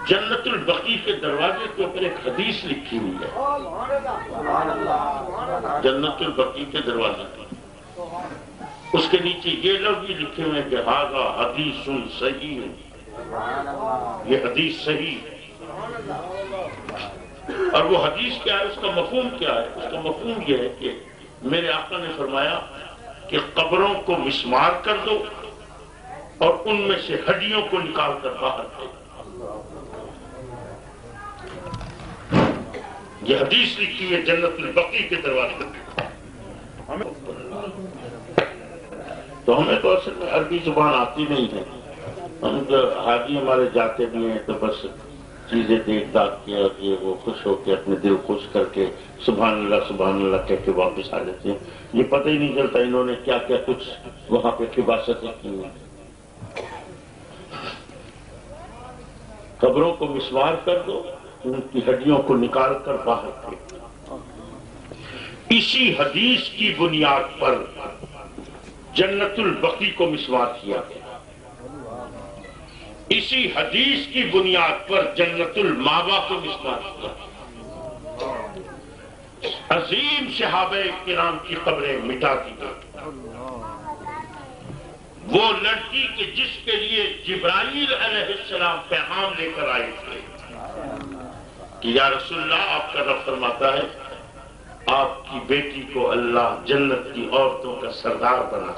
جنت البقیع کے دروازے کے اوپر ایک حدیث لکھی ہوئی ہے، جنت البقیع کے دروازے پر اس کے نیچے یہ لفظ بھی لکھے ہوئے ہیں کہ ھذا حدیث صحیح، یہ حدیث صحیح ہے۔ اور وہ حدیث کیا ہے، اس کا مفہوم کیا ہے؟ اس کا مفہوم یہ ہے کہ میرے آقا نے فرمایا کہ قبروں کو مسمار کر دو اور ان میں سے ہڈیوں کو نکال کر باہر پھینک۔ یہ حدیث لکھی ہے جنت البقیع کے دروازے پر۔ تو ہمیں تو اصل میں عربی زبان آتی نہیں ہے، ہم جو حاجی ہمارے جاتے بھی ہیں تو بس چیزیں دیکھ داکھ کے اور یہ وہ خوش ہو کے اپنے دل خوش کر کے سبحان اللہ کہہ کے واپس آ جاتے ہیں۔ یہ پتہ ہی نہیں چلتا انہوں نے کیا کیا کچھ وہاں پہ خباثتیں کی ہیں۔ قبروں کو مسمار کر دو، ان کی ہڈیوں کو نکال کر باہر پھینک۔ اسی حدیث کی بنیاد پر جنت البقیع کو مسمار کیا گیا، اسی حدیث کی بنیاد پر جنت المأویٰ کو مسمار کیا گیا۔ عظیم صحابہ کرام کی قبریں مٹا دی گئی۔ وہ لڑکی کہ جس کے لیے جبرائیل علیہ السلام پیغام لے کر آئے تھے کہ یا رسول اللہ آپ کا رب فرماتا ہے آپ کی بیٹی کو اللہ جنت کی عورتوں کا سردار بنا۔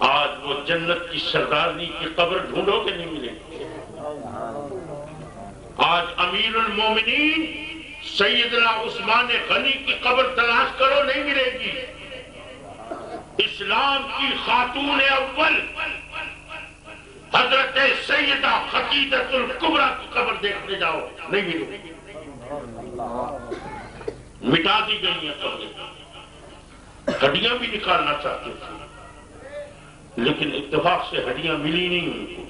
آج وہ جنت کی سردارنی کی قبر ڈھونڈو کہ نہیں ملے گی۔ آج امیر المومنین سیدنا عثمان غنی کی قبر تلاش کرو نہیں ملے گی۔ اسلام کی خاتون اول حضرت سیدہ خدیجہ الکبریٰ کی قبر دیکھنے جاؤ نہیں ملے گی۔ مٹا دی گئی ہیں قبریں، ہڈیاں بھی نکالنا چاہتے تھے لیکن اتفاق سے ہڈیاں ملی نہیں ان کو۔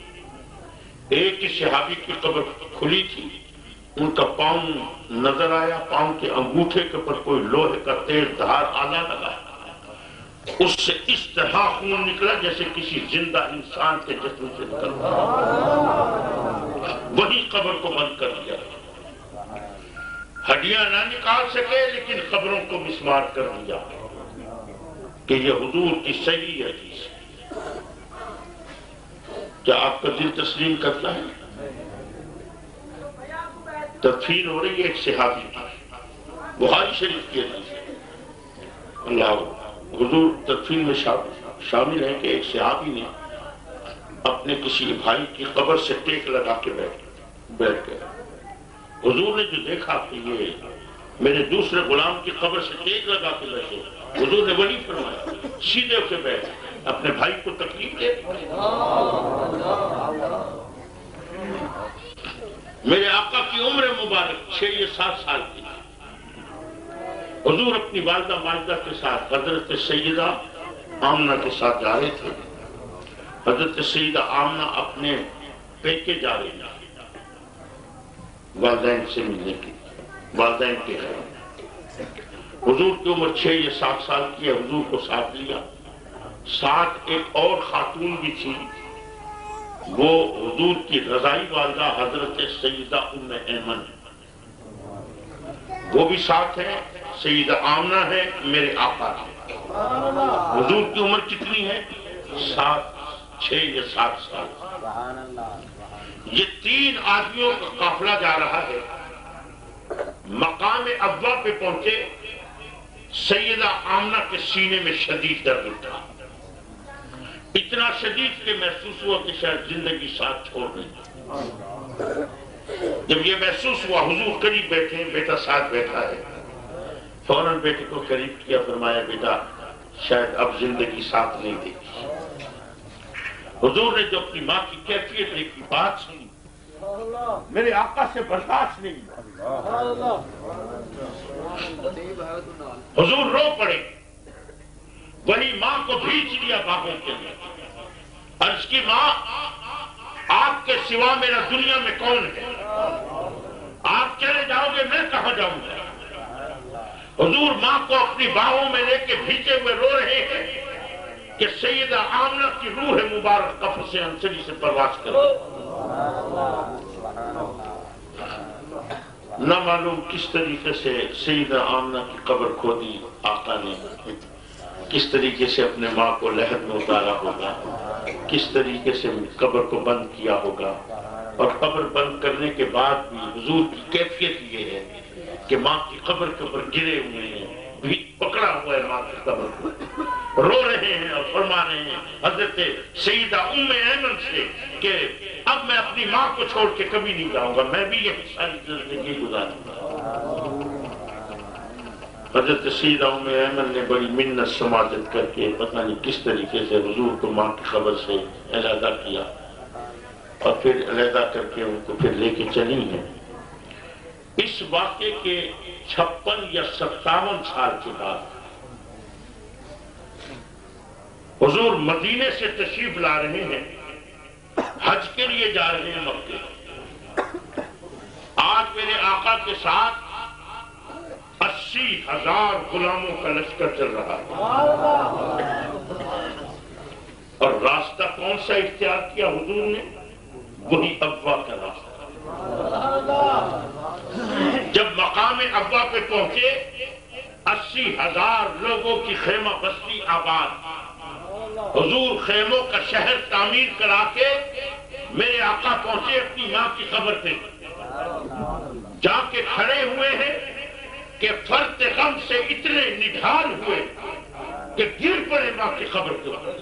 ایک ہی صحابی کی قبر کھلی تھی، ان کا پاؤں نظر آیا، پاؤں کے انگوٹھے کے اوپر کوئی لوہے کا تیز دھار آنا لگا، اس سے اس طرح خون نکلا جیسے کسی زندہ انسان کے جسم سے نکل رہا۔ وہی قبر کو بند کر دیا، ہڈیاں نہ نکال سکے لیکن قبروں کو مسمار کر دیا کہ یہ حضور کی صحیح حدیث ہے۔ کیا آپ کا دل تسلیم کرتا ہے؟ تدفین ہو رہی ہے ایک صحابی کی، بخاری شریف کی حدیث ہے۔ اللہ حضور تدفین میں شامل ہے کہ ایک صحابی نے اپنے کسی بھائی کی قبر سے ٹیک لگا کے بیٹھ گئے۔ حضور نے جو دیکھا کہ یہ میرے دوسرے غلام کی قبر سے ٹیک لگا کے بیٹھے، حضور نے وہی فرمایا سیدھے ہو کے بیٹھ، اپنے بھائی کو تکلیف دے۔ میرے آقا کی عمر مبارک 6 یا 7 سال کی، حضور اپنی والدہ ماجدہ کے ساتھ حضرت سیدہ آمنہ کے ساتھ جا رہے تھے۔ حضرت سیدہ آمنہ اپنے پیکے جا رہے ہیں والدین سے ملنے کی، والدین کے گھر۔ حضور کی عمر 6 یا 7 سال کی ہے، حضور کو ساتھ لیا، ساتھ ایک اور خاتون بھی تھی، وہ حضور کی رضائی والدہ حضرت سیدہ ام ایمن، وہ بھی ساتھ ہیں، سیدہ آمنہ ہے، میرے آقا ہے۔ حضور کی عمر کتنی ہے؟ 6 یا 7 سال۔ یہ 3 آدمیوں کا قافلہ جا رہا ہے، مقام ابوا پہ پہنچے، سیدہ آمنہ کے سینے میں شدید درد اٹھا، اتنا شدید کہ محسوس ہوا کہ شاید زندگی ساتھ چھوڑ دیں۔ جب یہ محسوس ہوا حضور قریب بیٹھے ہیں، بیٹا ساتھ بیٹھا ہے، فوراً بیٹے کو قریب کیا، فرمایا بیٹا شاید اب زندگی ساتھ نہیں دے گی۔ حضور نے جو اپنی ماں کی کیفیت دیکھی، بات سنی، میرے آقا سے برداشت نہیں ہوا، حضور رو پڑے، وہی ماں کو بھیج لیا باغوں کے لیے، عرض کی ماں آپ کے سوا میرا دنیا میں کون ہے؟ آپ چلے جاؤ گے میں کہاں جاؤں گا؟ حضور ماں کو اپنی باہوں میں لے کے بھیجے ہوئے رو رہے ہیں، کہ سیدہ آمنہ کی روح مبارک قبر سے انسری سے پرواز کرے. نہ معلوم کس طریقے سے سیدہ آمنہ کی قبر کھودی آقا نے، کس طریقے سے اپنے ماں کو لحد میں اتارا ہوگا، کس طریقے سے قبر کو بند کیا ہوگا. اور قبر بند کرنے کے بعد بھی حضور کی کیفیت یہ ہے کہ ماں کی قبر کے اوپر گرے ہوئے ہیں، بھی پکڑا ہوا ہے ماں کی قبر کو، رو رہے ہیں اور فرما رہے ہیں حضرت سیدہ ام ایمن سے کہ اب میں اپنی ماں کو چھوڑ کے کبھی نہیں جاؤں گا، میں بھی یہی ساری زندگی گزاروں گا. حضرت سیدہ ام ایمن نے بڑی منت سماجت کر کے پتہ نہیں کس طریقے سے حضور کو ماں کی قبر سے علیحدہ کیا اور پھر علیحدہ کر کے ان کو پھر لے کے چلی ہیں. اس واقعے کے 56 یا 57 سال کے بعد حضور مدینے سے تشریف لا رہے ہیں، حج کے لیے جا رہے ہیں مکے. آج میرے آقا کے ساتھ 80,000 غلاموں کا لشکر چل رہا ہے. اور راستہ کون سا اختیار کیا حضور نے؟ وہی ابوا کا راستہ. جب مقام ابوا پہ پہنچے 80,000 لوگوں کی خیمہ بستی آباد، حضور خیموں کا شہر تعمیر کرا کے میرے آقا پہنچے اپنی ماں کی قبر پہ، جا کے کھڑے ہوئے ہیں کہ فرط غم سے اتنے نڈھال ہوئے کہ گر پڑے ماں کی قبر کے اوپر،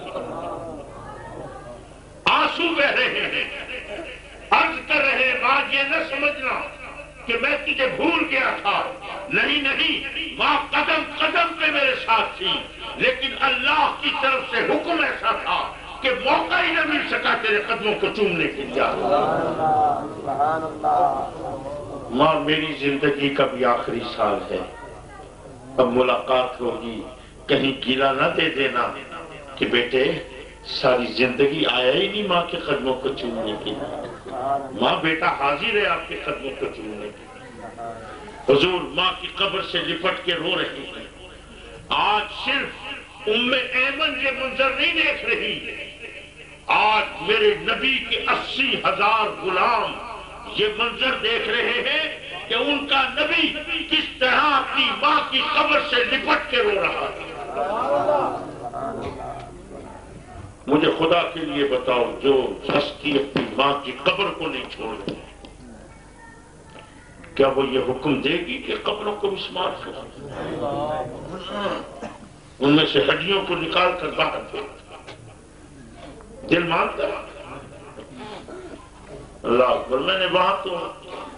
آنسو بہ رہے ہیں، عرض کر رہے ہیں ماں یہ نہ سمجھنا کہ میں تجھے بھول گیا تھا، نہیں نہیں، ماں قدم قدم پہ میرے ساتھ تھی، لیکن اللہ کی طرف سے حکم ایسا تھا کہ موقع ہی نہ مل سکا تیرے قدموں کو چومنے کے لیے. ماں میری زندگی کا بھی آخری سال ہے، اب ملاقات ہوگی، کہیں گیلا نہ دے دینا کہ بیٹے ساری زندگی آیا ہی نہیں ماں کے قدموں کو چومنے کے لیے. ماں بیٹا حاضر ہے آپ کے قدموں کو چومنے کے لیے. حضور ماں کی قبر سے لپٹ کے رو رہے ہیں. آج صرف ام ایمن یہ منظر نہیں دیکھ رہی، آج میرے نبی کے 80,000 غلام یہ منظر دیکھ رہے ہیں کہ ان کا نبی کس طرح اپنی ماں کی قبر سے لپٹ کے رو رہا ہے. مجھے خدا کے لیے بتاؤ، جو ہستی اپنی ماں کی قبر کو نہیں چھوڑتی، کیا وہ یہ حکم دے گی کہ قبروں کو مسمار کرو، ان میں سے ہڈیوں کو نکال کر باہر دے؟ دل مانتا ہے؟ اللہ اکبر. میں نے وہاں تو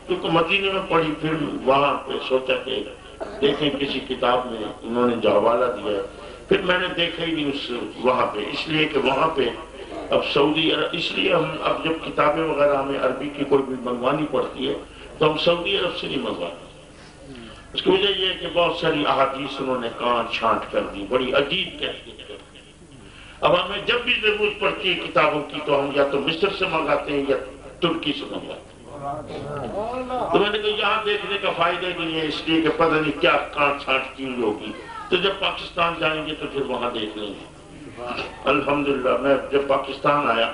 کیونکہ مدینے میں پڑھی، پھر وہاں پہ سوچا کہ دیکھیں کسی کتاب میں انہوں نے جو حوالہ دیا ہے، پھر میں نے دیکھا ہی نہیں اس وہاں پہ، اس لیے کہ وہاں پہ اب سعودی عرب، اس لیے ہم اب جب کتابیں وغیرہ ہمیں عربی کی کوئی بھی منگوانی پڑتی ہے تو ہم سعودی عرب سے نہیں منگواتے. اس کی وجہ یہ ہے کہ بہت ساری احادیث انہوں نے کانٹ چھانٹ کر دی، بڑی عجیب کیفیت کر دی. اب ہمیں جب بھی ضرورت پڑتی ہے کتابوں کی تو ہم یا تو مصر سے منگاتے ہیں یا ترکی سے منگواتے ہیں. تو میں نے کہا یہاں دیکھنے کا فائدہ نہیں ہے، اس لیے کہ پتہ نہیں کیا کانٹ چھانٹ کی ہوگی، تو جب پاکستان جائیں گے تو پھر وہاں دیکھ لیں گے. الحمدللہ میں جب پاکستان آیا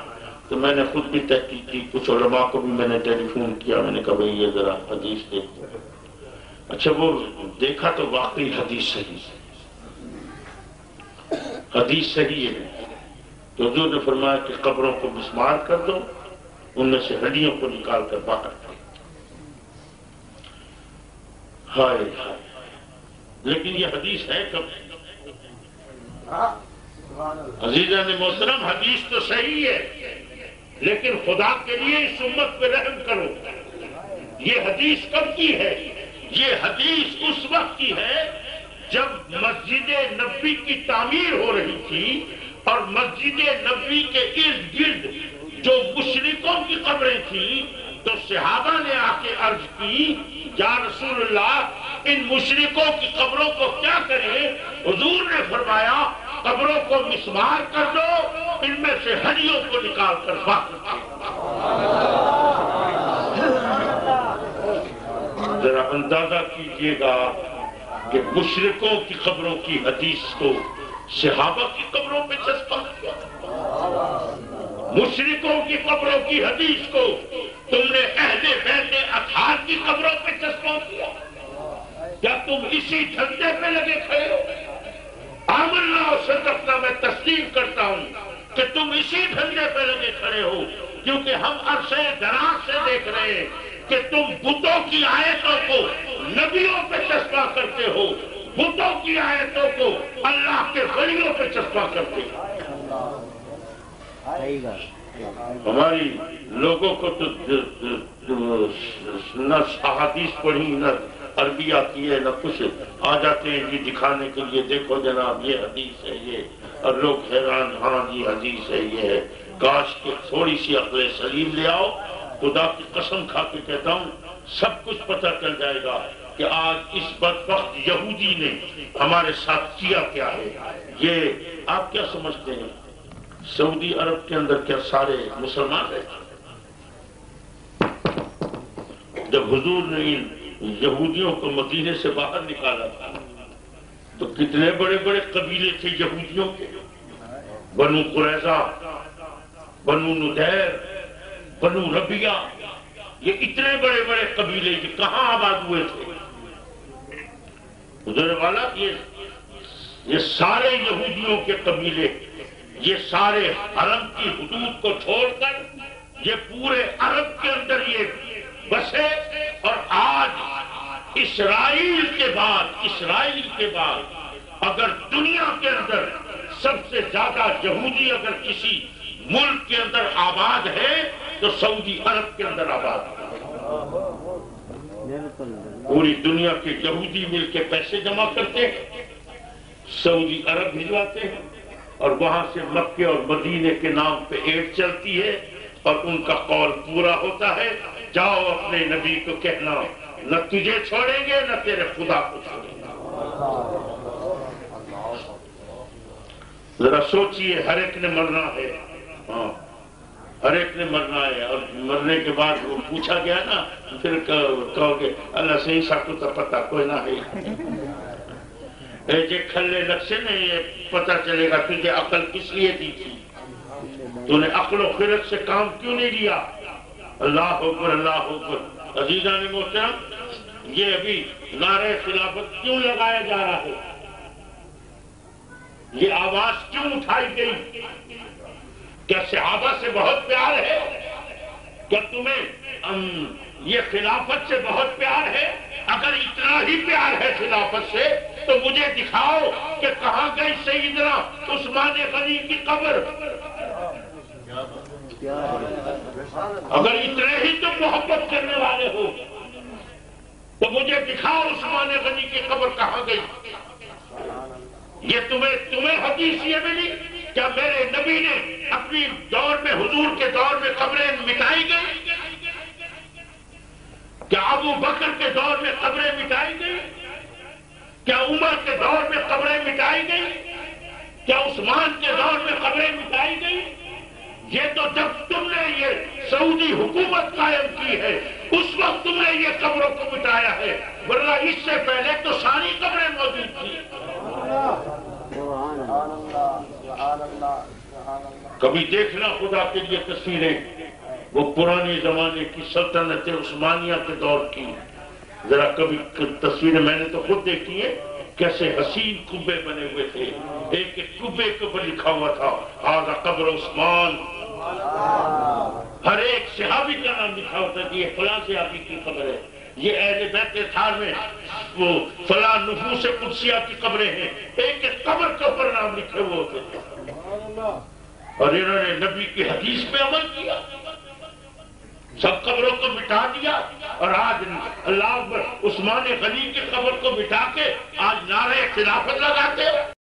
تو میں نے خود بھی تحقیق کی، کچھ علماء کو بھی میں نے ٹیلی فون کیا، میں نے کہا بھائی یہ ذرا حدیث دیکھو. اچھا وہ دیکھا تو واقعی حدیث صحیح ہے، حدیث صحیح ہے. تو حضور نے فرمایا کہ قبروں کو مسمار کر دو، ان میں سے ہڈیوں کو نکال کر باہر کر. ہائے ہائے، لیکن یہ حدیث ہے کب؟ عزیزان محترم، حدیث تو صحیح ہے، لیکن خدا کے لیے اس امت پہ رحم کرو. یہ حدیث کب کی ہے؟ یہ حدیث اس وقت کی ہے جب مسجد نبوی کی تعمیر ہو رہی تھی اور مسجد نبوی کے ارد گرد جو مشرکوں کی قبریں تھیں، تو صحابہ نے آ کے عرض کی یا رسول اللہ ان مشرکوں کی قبروں کو کیا کریں؟ حضور نے فرمایا قبروں کو مسمار کر دو، ان میں سے ہڈیوں کو نکال کر باہر ذرا اندازہ کیجئے گا کہ مشرکوں کی قبروں کی حدیث کو صحابہ کی قبروں پہ چسپاں کیا، مشرکوں کی قبروں کی حدیث کو تم نے اہل بیت اطہار کی قبروں پہ چسپاں کیا؟ کیا تم اسی دھندے پہ لگے کھڑے ہو؟ آمنا اور صدقنا، میں تسلیم کرتا ہوں کہ تم اسی دھندے پہ لگے کھڑے ہو، کیونکہ ہم عرصے دراز سے دیکھ رہے ہیں کہ تم بتوں کی آیتوں کو نبیوں پہ چسپاں کرتے ہو، بتوں کی آیتوں کو اللہ کے ولیوں پہ چسپاں کرتے ہو۔ ہماری لوگوں کو تو نہ احادیث پڑھی، نہ عربی آتی ہے، نہ کچھ، آ جاتے ہیں یہ دکھانے کے لیے، دیکھو جناب یہ حدیث ہے یہ، اور لوگ حیران، ہاں یہ حدیث ہے یہ ہے۔ کاش کہ تھوڑی سی عقل سلیم لے آؤ، خدا کی قسم کھا کے کہتا ہوں سب کچھ پتہ چل جائے گا کہ آج اس بدبخت یہودی نے ہمارے ساتھ کیا کیا ہے۔ یہ آپ کیا سمجھتے ہیں سعودی عرب کے اندر کیا سارے مسلمان ہیں؟ جب حضور نے ان یہودیوں کو مدینے سے باہر نکالا تھا تو کتنے بڑے بڑے قبیلے تھے یہودیوں کے، بنو قریظہ، بنو نذیر، بنو ربیہ، یہ اتنے بڑے بڑے قبیلے یہ کہاں آباد ہوئے تھے؟ حضور والا یہ سارے یہودیوں کے قبیلے، یہ سارے عرب کی حدود کو چھوڑ کر یہ پورے عرب کے اندر یہ بسے، اور آج اسرائیل کے بعد اگر دنیا کے اندر سب سے زیادہ یہودی اگر کسی ملک کے اندر آباد ہے تو سعودی عرب کے اندر آباد ہے۔ پوری دنیا کے یہودی مل کے پیسے جمع کرتے ہیں، سعودی عرب بھجواتے ہیں، اور وہاں سے مکے اور مدینے کے نام پہ ایڈ چلتی ہے، اور ان کا قول پورا ہوتا ہے، جاؤ اپنے نبی کو کہنا نہ تجھے چھوڑیں گے نہ تیرے خدا کو چھوڑیں گے۔ ذرا سوچئے، ہر ایک نے مرنا ہے، ہاں ہر ایک نے مرنا ہے، اور مرنے کے بعد وہ پوچھا گیا نا، پھر کہو گے اللہ صحیح سا کو تو پتہ کوئی نہ ہے، جے کھلے لکشے نے یہ پتہ چلے گا تجھے عقل کس لیے دی تھی، تو نے عقل و خرد سے کام کیوں نہیں لیا؟ اللہ اکبر، اللہ اکبر۔ عزیزان محترم، یہ ابھی نعرہ خلافت کیوں لگایا جا رہا ہے؟ یہ آواز کیوں اٹھائی گئی؟ کیا صحابہ سے بہت پیار ہے؟ کیا تمہیں یہ خلافت سے بہت پیار ہے؟ اگر اتنا ہی پیار ہے خلافت سے تو مجھے دکھاؤ کہ کہاں گئی سیدنا عثمان غنی کی قبر۔ اگر اتنے ہی تم محبت کرنے والے ہو تو مجھے دکھاؤ عثمان غنی کی قبر کہاں گئی۔ یہ تمہیں حدیث یہ ملی؟ کیا میرے نبی نے اپنی دور میں، حضور کے دور میں قبریں مٹائی گئی؟ کیا ابو بکر کے دور میں قبریں مٹائی گئی؟ کیا عمر کے دور میں قبریں مٹائی گئی؟ کیا عثمان کے دور میں قبریں مٹائی گئی؟ یہ تو جب تم نے یہ سعودی حکومت قائم کی ہے اس وقت تم نے یہ قبروں کو مٹایا ہے، ورنہ اس سے پہلے تو ساری قبریں موجود تھیں۔ کبھی دیکھنا خدا کے لیے تصویریں، وہ پرانے زمانے کی سلطنت عثمانیہ کے دور کی، ذرا کبھی تصویریں میں نے تو خود دیکھی ہیں، کیسے حسین قبے بنے ہوئے تھے، ایک ایک قبے کے اوپر لکھا ہوا تھا ھذا قبر عثمان، ہر ایک صحابی کا نام لکھا ہوتا ہے کہ یہ فلاں صحابی کی قبر ہے، یہ اہل بیت اطہار میں وہ فلاں نفوس قدسیہ کی قبریں ہیں، ایک ایک قبر کے اوپر نام لکھے ہوئے ہوتے تھے، اور انہوں نے نبی کی حدیث پہ عمل کیا، سب قبروں کو مٹا دیا، اور آج اللہ اکبر عثمان غنی کی قبر کو مٹا کے آج نعرہ خلافت لگاتے ہیں۔